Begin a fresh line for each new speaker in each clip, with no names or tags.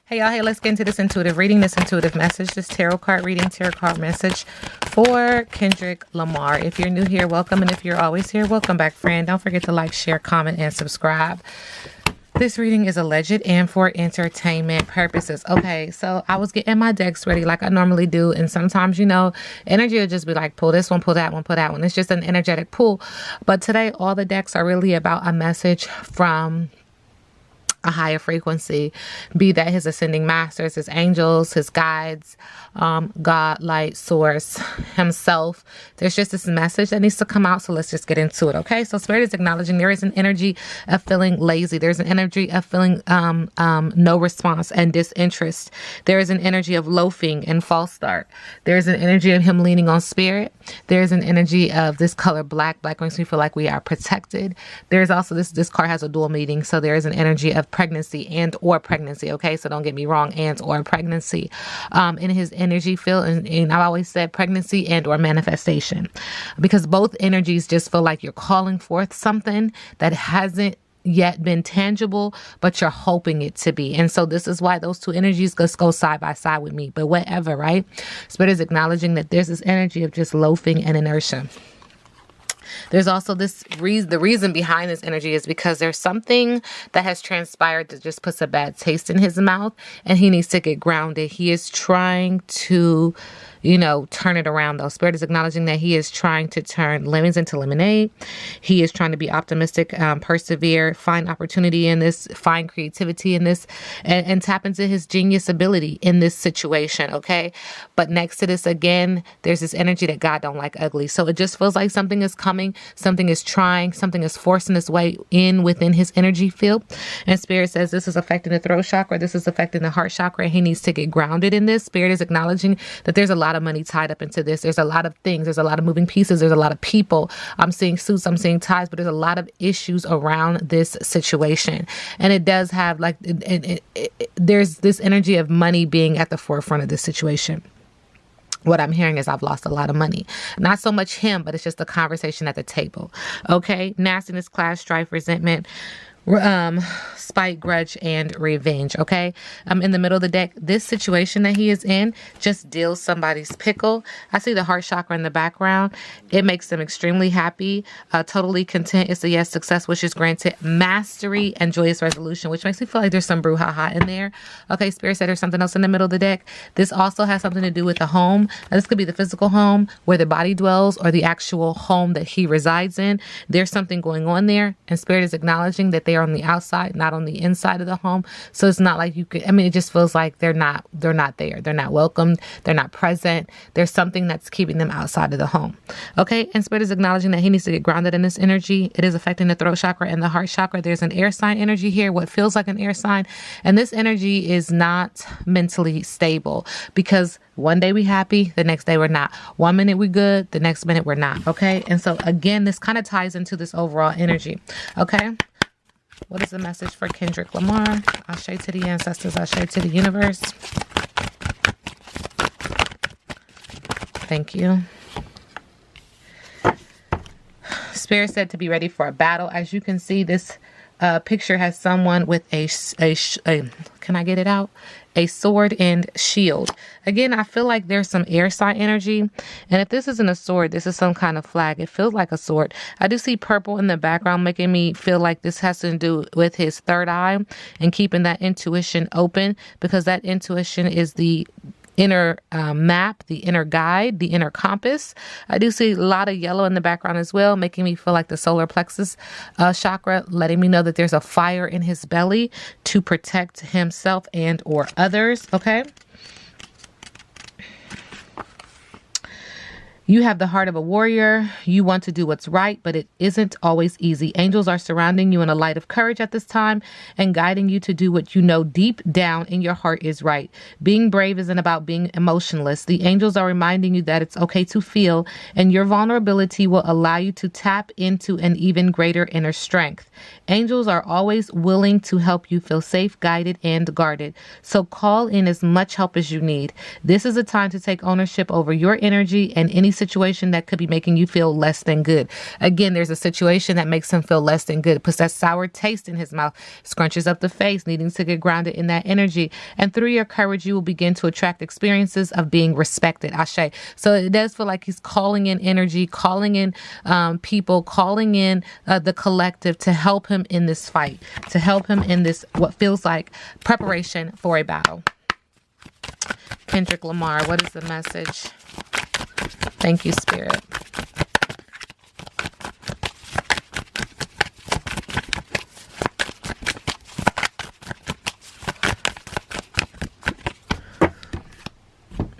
Hey y'all, hey, let's get into this intuitive reading, this intuitive message, this tarot card reading, tarot card message for Kendrick Lamar. If you're new here, welcome. And if you're always here, welcome back, friend. Don't forget to like, share, comment, and subscribe. This reading is alleged and for entertainment purposes. Okay, so I was getting my decks ready like I normally do. And sometimes, energy will just be like, pull this one, pull that one, pull that one. It's just an energetic pull. But today, all the decks are really about a message from a higher frequency, be that his ascending masters, his angels, his guides, God, light, source, himself. There's just this message that needs to come out. So let's just get into it. Okay. So Spirit is acknowledging there is an energy of feeling lazy. There's an energy of feeling no response and disinterest. There is an energy of loafing and false start. There's an energy of him leaning on spirit. There's an energy of this color black. Black makes me feel like we are protected. There's also this card has a dual meaning. So there is an energy of pregnancy and or pregnancy. Okay. So don't get me wrong. And or pregnancy, in his energy field. And I've always said pregnancy and or manifestation, because both energies just feel like you're calling forth something that hasn't yet been tangible, but you're hoping it to be. And so this is why those two energies just go side by side with me, but whatever, right? Spirit is acknowledging that there's this energy of just loafing and inertia. There's also the reason behind this energy is because there's something that has transpired that just puts a bad taste in his mouth, and he needs to get grounded. He is trying to, turn it around though. Spirit is acknowledging that he is trying to turn lemons into lemonade. He is trying to be optimistic, persevere, find opportunity in this, find creativity in this, and tap into his genius ability in this situation. Okay. But next to this, again, there's this energy that God don't like ugly. So it just feels like something is coming, something is trying, something is forcing its way in within his energy field. And Spirit says this is affecting the throat chakra. This is affecting the heart chakra. He needs to get grounded in this. Spirit is acknowledging that there's a lot of money tied up into this. There's a lot of things. There's a lot of moving pieces. There's a lot of people. I'm seeing suits. I'm seeing ties, but there's a lot of issues around this situation. And it does have there's this energy of money being at the forefront of this situation. What I'm hearing is I've lost a lot of money. Not so much him, but it's just the conversation at the table. Okay. Nastiness, clash, strife, resentment, spite, grudge, and revenge. Okay. In the middle of the deck, this situation that he is in just deals somebody's pickle. I see the heart chakra in the background. It makes them extremely happy, totally content. It's a yes, success, wishes granted, mastery, and joyous resolution, which makes me feel like there's some brouhaha in there. Okay. Spirit said there's something else in the middle of the deck. This also has something to do with the home. Now, this could be the physical home where the body dwells or the actual home that he resides in. There's something going on there, and Spirit is acknowledging that they are on the outside, not on the inside of the home. So it's not like it just feels like they're not there. They're not welcomed. They're not present. There's something that's keeping them outside of the home. Okay. And Spirit is acknowledging that he needs to get grounded in this energy. It is affecting the throat chakra and the heart chakra. There's an air sign energy here, what feels like an air sign. And this energy is not mentally stable, because one day we happy, the next day we're not. 1 minute we good, the next minute we're not. Okay. And so again, this kind of ties into this overall energy. Okay. What is the message for Kendrick Lamar? Ashe to the ancestors, ashe to the universe. Thank you. Spirit said to be ready for a battle. As you can see, this picture has someone with a can I get it out? A sword and shield. Again, I feel like there's some air sign energy. And if this isn't a sword, this is some kind of flag. It feels like a sword. I do see purple in the background, making me feel like this has to do with his third eye and keeping that intuition open, because that intuition is the inner map, the inner guide, the inner compass. I do see a lot of yellow in the background as well, making me feel like the solar plexus chakra, letting me know that there's a fire in his belly to protect himself and or others. Okay. You have the heart of a warrior. You want to do what's right, but it isn't always easy. Angels are surrounding you in a light of courage at this time and guiding you to do what you know deep down in your heart is right. Being brave isn't about being emotionless. The angels are reminding you that it's okay to feel, and your vulnerability will allow you to tap into an even greater inner strength. Angels are always willing to help you feel safe, guided, and guarded. So call in as much help as you need. This is a time to take ownership over your energy and any situation that could be making you feel less than good. Again, there's a situation that makes him feel less than good. Puts that sour taste in his mouth, scrunches up the face, needing to get grounded in that energy. And through your courage, you will begin to attract experiences of being respected. Ashe. So it does feel like he's calling in energy, calling in people, calling in the collective to help him in this fight, to help him in this, what feels like preparation for a battle. Kendrick Lamar, what is the message? Thank you, Spirit.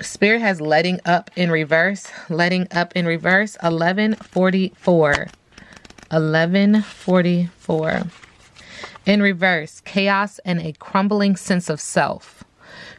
Spirit has letting up in reverse. Letting up in reverse. 1144. 1144. In reverse, chaos and a crumbling sense of self.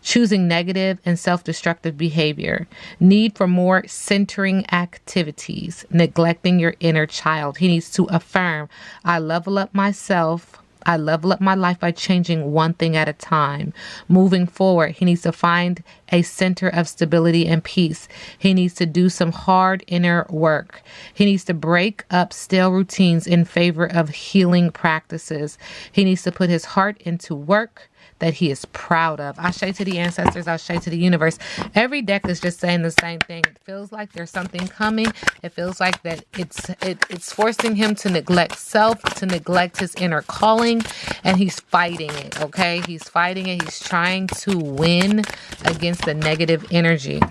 Choosing negative and self-destructive behavior. Need for more centering activities. Neglecting your inner child. He needs to affirm, I level up myself. I level up my life by changing one thing at a time. Moving forward, he needs to find a center of stability and peace. He needs to do some hard inner work. He needs to break up stale routines in favor of healing practices. He needs to put his heart into work that he is proud of. Ashe to the ancestors, Ashe to the universe. Every deck is just saying the same thing. It feels like there's something coming. It feels like that it's forcing him to neglect self, to neglect his inner calling, and he's fighting it, okay? He's fighting it. He's trying to win against the negative energy.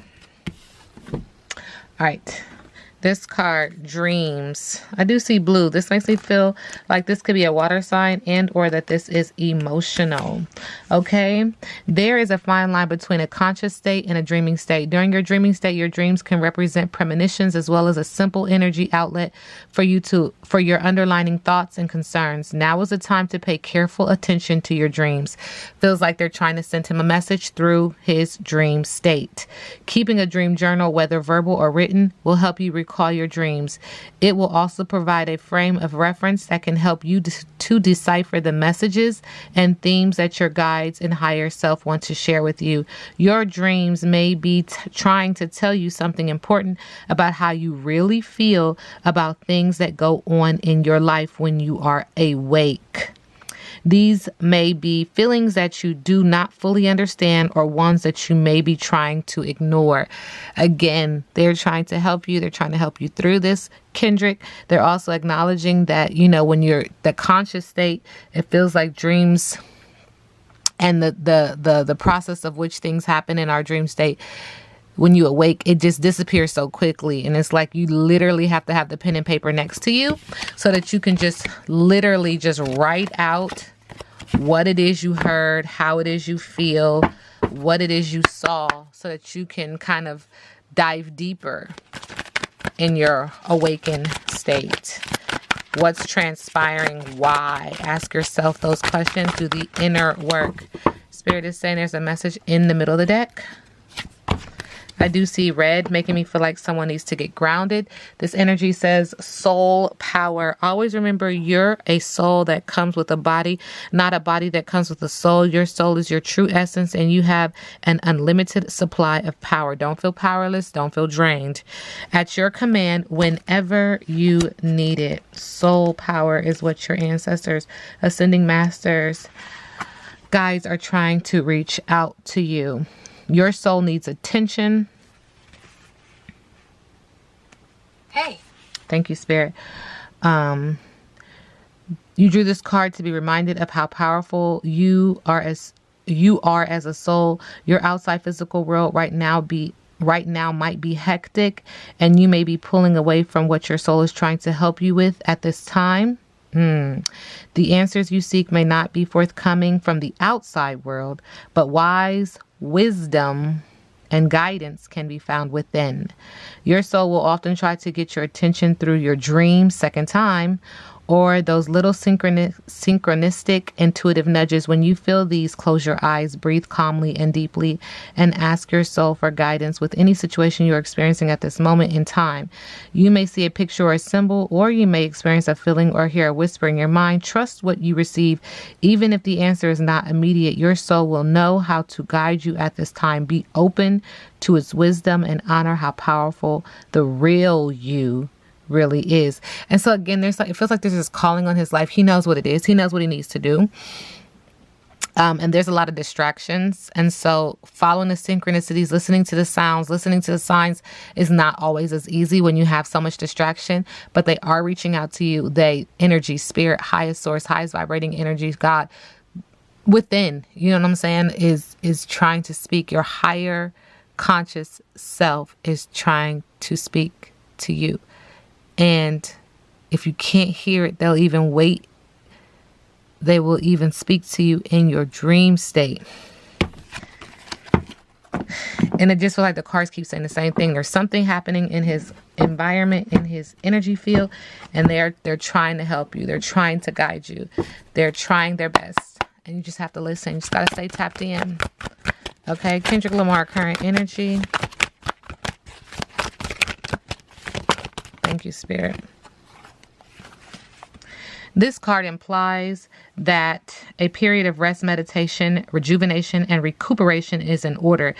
All right. This card, dreams. I do see blue. This makes me feel like this could be a water sign and or that this is emotional. Okay. There is a fine line between a conscious state and a dreaming state. During your dreaming state, your dreams can represent premonitions as well as a simple energy outlet for your underlining thoughts and concerns. Now is the time to pay careful attention to your dreams. Feels like they're trying to send him a message through his dream state. Keeping a dream journal, whether verbal or written, will help you recall your dreams. It will also provide a frame of reference that can help you to decipher the messages and themes that your guides and higher self want to share with you. Your dreams may be trying to tell you something important about how you really feel about things that go on in your life when you are awake. These may be feelings that you do not fully understand or ones that you may be trying to ignore. Again, they're trying to help you. They're trying to help you through this, Kendrick. They're also acknowledging that, when you're the conscious state, it feels like dreams and the process of which things happen in our dream state. When you awake, it just disappears so quickly. And it's like you literally have to have the pen and paper next to you so that you can just literally just write out what it is you heard, how it is you feel, what it is you saw, so that you can kind of dive deeper in your awakened state. What's transpiring? Why? Ask yourself those questions. Do the inner work. Spirit is saying there's a message in the middle of the deck. I do see red, making me feel like someone needs to get grounded. This energy says soul power. Always remember you're a soul that comes with a body, not a body that comes with a soul. Your soul is your true essence, and you have an unlimited supply of power. Don't feel powerless. Don't feel drained. At your command whenever you need it. Soul power is what your ancestors, ascending masters, guides are trying to reach out to you. Your soul needs attention. Hey. Thank you, Spirit. You drew this card to be reminded of how powerful you are as a soul. Your outside physical world right now might be hectic, and you may be pulling away from what your soul is trying to help you with at this time. The answers you seek may not be forthcoming from the outside world, but wise wisdom and guidance can be found within. Your soul will often try to get your attention through your dreams, second time, or those little synchronistic intuitive nudges. When you feel these, close your eyes, breathe calmly and deeply, and ask your soul for guidance with any situation you're experiencing at this moment in time. You may see a picture or a symbol, or you may experience a feeling or hear a whisper in your mind. Trust what you receive. Even if the answer is not immediate, your soul will know how to guide you at this time. Be open to its wisdom and honor how powerful the real you really is. And so again, it feels like there's this calling on his life. He knows what it is. He knows what he needs to do. And there's a lot of distractions. And so following the synchronicities, listening to the sounds, listening to the signs is not always as easy when you have so much distraction, but they are reaching out to you. Energy, spirit, highest source, highest vibrating energy, God within, you know what I'm saying, is trying to speak. Your higher conscious self is trying to speak to you. And if you can't hear it, they'll even wait. They will even speak to you in your dream state. And it just feels like the cards keep saying the same thing. There's something happening in his environment, in his energy field, and they're trying to help you. They're trying to guide you. They're trying their best. And you just have to listen. You just got to stay tapped in. Okay, Kendrick Lamar, current energy. Thank you, Spirit. This card implies that a period of rest, meditation, rejuvenation, and recuperation is in order.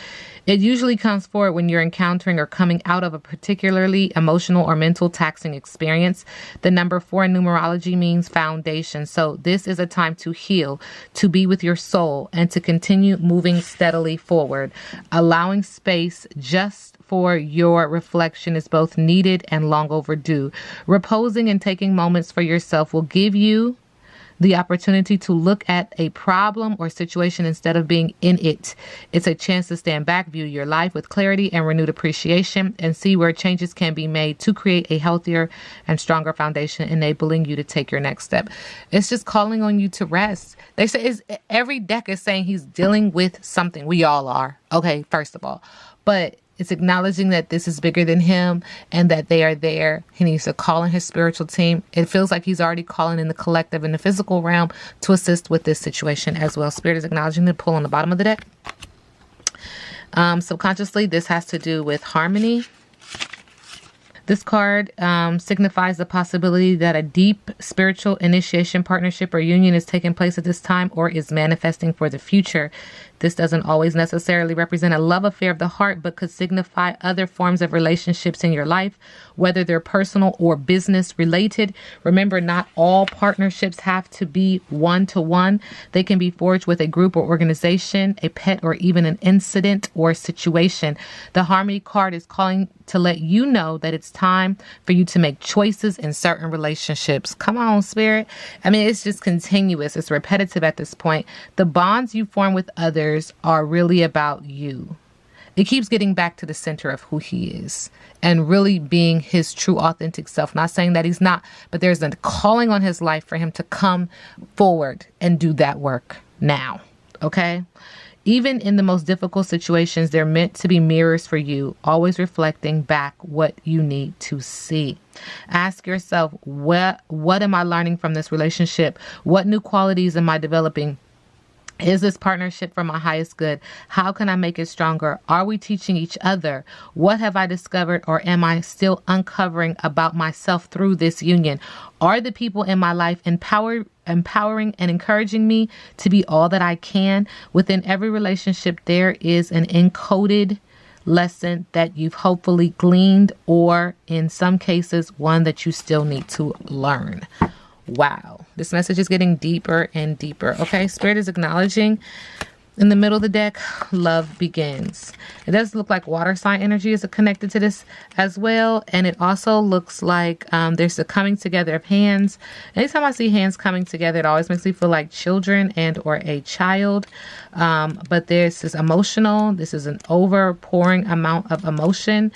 It usually comes forward when you're encountering or coming out of a particularly emotional or mental taxing experience. The number 4 in numerology means foundation. So this is a time to heal, to be with your soul, and to continue moving steadily forward. Allowing space just for your reflection is both needed and long overdue. Reposing and taking moments for yourself will give you the opportunity to look at a problem or situation instead of being in it. It's a chance to stand back, view your life with clarity and renewed appreciation, and see where changes can be made to create a healthier and stronger foundation, enabling you to take your next step. It's just calling on you to rest. They say every deck is saying he's dealing with something. We all are. Okay, first of all. But it's acknowledging that this is bigger than him and that they are there. He needs to call in his spiritual team. It feels like he's already calling in the collective and the physical realm to assist with this situation as well. Spirit is acknowledging the pull on the bottom of the deck. Subconsciously, this has to do with harmony. This card signifies the possibility that a deep spiritual initiation, partnership, or union is taking place at this time or is manifesting for the future. This doesn't always necessarily represent a love affair of the heart, but could signify other forms of relationships in your life, whether they're personal or business related. Remember, not all partnerships have to be one-to-one. They can be forged with a group or organization, a pet, or even an incident or situation. The Harmony card is calling to let you know that it's time for you to make choices in certain relationships. Come on, Spirit. I mean, it's just continuous. It's repetitive at this point. The bonds you form with others are really about you. It keeps getting back to the center of who he is and really being his true authentic self. Not saying that he's not, but there's a calling on his life for him to come forward and do that work now. Okay? Even in the most difficult situations, they're meant to be mirrors for you, always reflecting back what you need to see. Ask yourself, what am I learning from this relationship? What new qualities am I developing? Is this partnership for my highest good? How can I make it stronger? Are we teaching each other? What have I discovered, or am I still uncovering about myself through this union? Are the people in my life empowering and encouraging me to be all that I can? Within every relationship, there is an encoded lesson that you've hopefully gleaned, or in some cases, one that you still need to learn. Wow. This message is getting deeper and deeper. Okay. Spirit is acknowledging in the middle of the deck, love begins. It does look like water sign energy is connected to this as well. And it also looks like there's a coming together of hands. Anytime I see hands coming together, it always makes me feel like children and or a child. But this is emotional. This is an overpouring amount of emotion.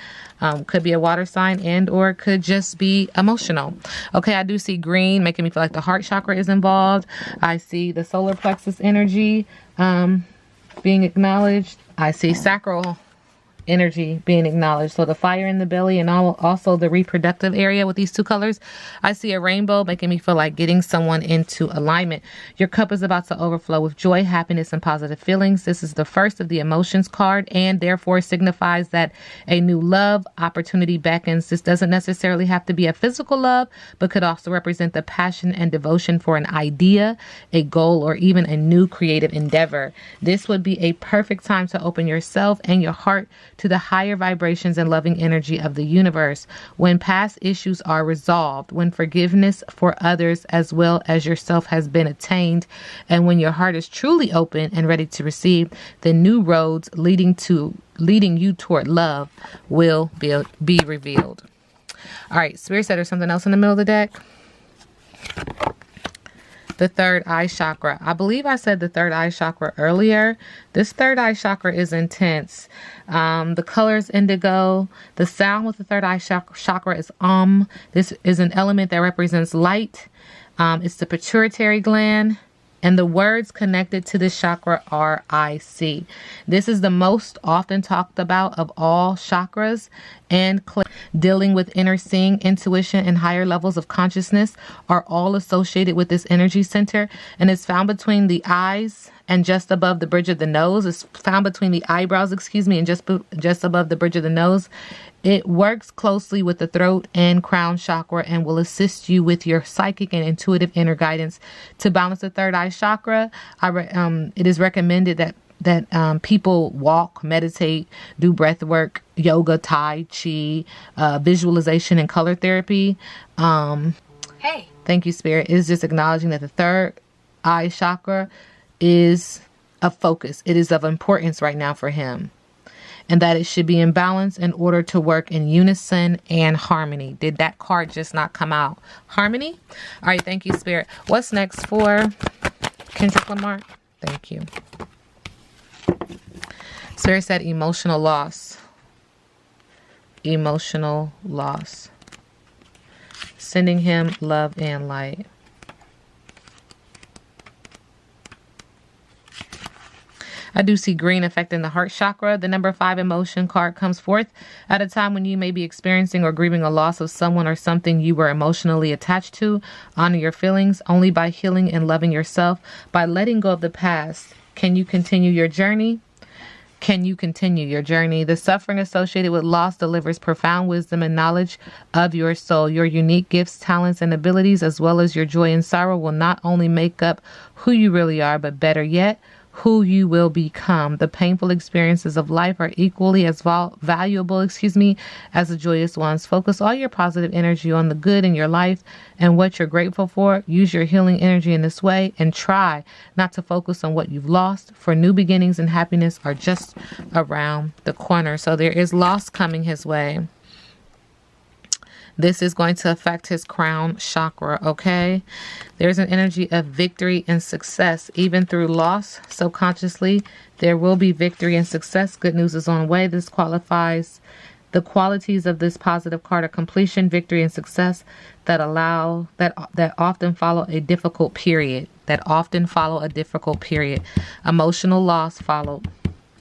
Could be a water sign and or could just be emotional. Okay, I do see green making me feel like the heart chakra is involved. I see the solar plexus energy being acknowledged. I see sacral energy being acknowledged. So the fire in the belly and also the reproductive area with these two colors. I see a rainbow making me feel like getting someone into alignment. Your cup is about to overflow with joy, happiness, and positive feelings. This is the first of the emotions card and therefore signifies that a new love opportunity beckons. This doesn't necessarily have to be a physical love, but could also represent the passion and devotion for an idea, a goal, or even a new creative endeavor. This would be a perfect time to open yourself and your heart to the higher vibrations and loving energy of the universe. When past issues are resolved, when forgiveness for others as well as yourself has been attained, and when your heart is truly open and ready to receive, the new roads leading you toward love will be revealed. All right, Spirit said there's something else in the middle of the deck. The third eye chakra. I believe I said the third eye chakra earlier. This third eye chakra is intense. The color is indigo. The sound with the third eye chakra is This is an element that represents light. It's the pituitary gland. And the words connected to this chakra are I see. This is the most often talked about of all chakras, and dealing with inner seeing, intuition, and higher levels of consciousness are all associated with this energy center, and it's found between the eyes and just above the bridge of the nose. It's found between the eyebrows, and just above the bridge of the nose. It works closely with the throat and crown chakra and will assist you with your psychic and intuitive inner guidance. To balance the third eye chakra, it is recommended that people walk, meditate, do breath work, yoga, tai chi, visualization, and color therapy. Thank you, Spirit. It is just acknowledging that the third eye chakra is a focus. It is of importance right now for him, and that it should be in balance in order to work in unison and harmony. Did that card just not come out? Harmony? All right, thank you, Spirit. What's next for Kendrick Lamar? Thank you. Spirit said emotional loss. Emotional loss. Sending him love and light. I do see green affecting the heart chakra. The number 5 emotion card comes forth at a time when you may be experiencing or grieving a loss of someone or something you were emotionally attached to. Honor your feelings. Only by healing and loving yourself, by letting go of the past, can you continue your journey. The suffering associated with loss delivers profound wisdom and knowledge of your soul. Your unique gifts, talents, and abilities, as well as your joy and sorrow, will not only make up who you really are, but better yet, who you will become. The painful experiences of life are equally as valuable, as the joyous ones. Focus all your positive energy on the good in your life and what you're grateful for. Use your healing energy in this way, and try not to focus on what you've lost, for new beginnings and happiness are just around the corner. So there is loss coming his way. This is going to affect his crown chakra, okay? There's an energy of victory and success, even through loss. Subconsciously, there will be victory and success. Good news is on the way. This qualifies the qualities of this positive card of completion, victory, and success that often follow a difficult period. Emotional loss followed.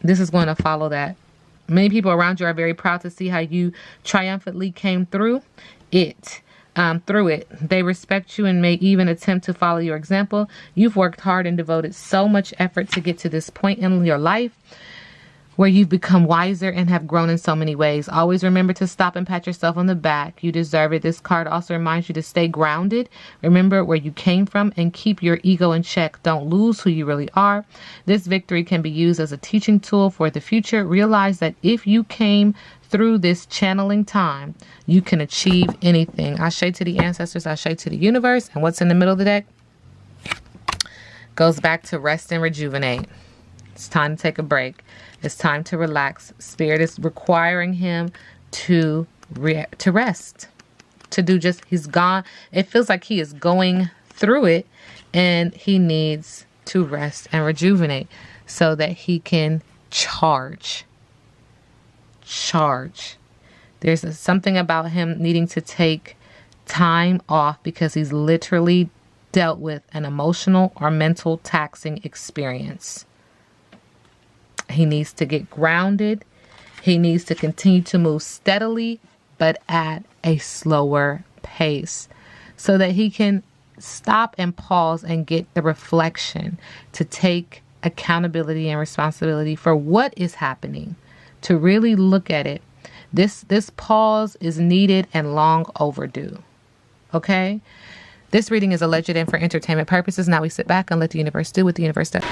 This is going to follow that. Many people around you are very proud to see how you triumphantly came through it. They respect you and may even attempt to follow your example. You've worked hard and devoted so much effort to get to this point in your life where you've become wiser and have grown in so many ways. Always remember to stop and pat yourself on the back. You deserve it. This card also reminds you to stay grounded. Remember where you came from and keep your ego in check. Don't lose who you really are. This victory can be used as a teaching tool for the future. Realize that if you came through this channeling time, you can achieve anything. Ashe to the ancestors, ashe to the universe. And what's in the middle of the deck goes back to rest and rejuvenate. It's time to take a break. It's time to relax. Spirit is requiring him to rest, to do just, he's gone. It feels like he is going through it and he needs to rest and rejuvenate so that he can charge. There's something about him needing to take time off because he's literally dealt with an emotional or mental taxing experience. He needs to get grounded. He needs to continue to move steadily, but at a slower pace, so that he can stop and pause and get the reflection to take accountability and responsibility for what is happening, to really look at it. This pause is needed and long overdue. Okay? This reading is alleged and for entertainment purposes. Now we sit back and let the universe do what the universe does.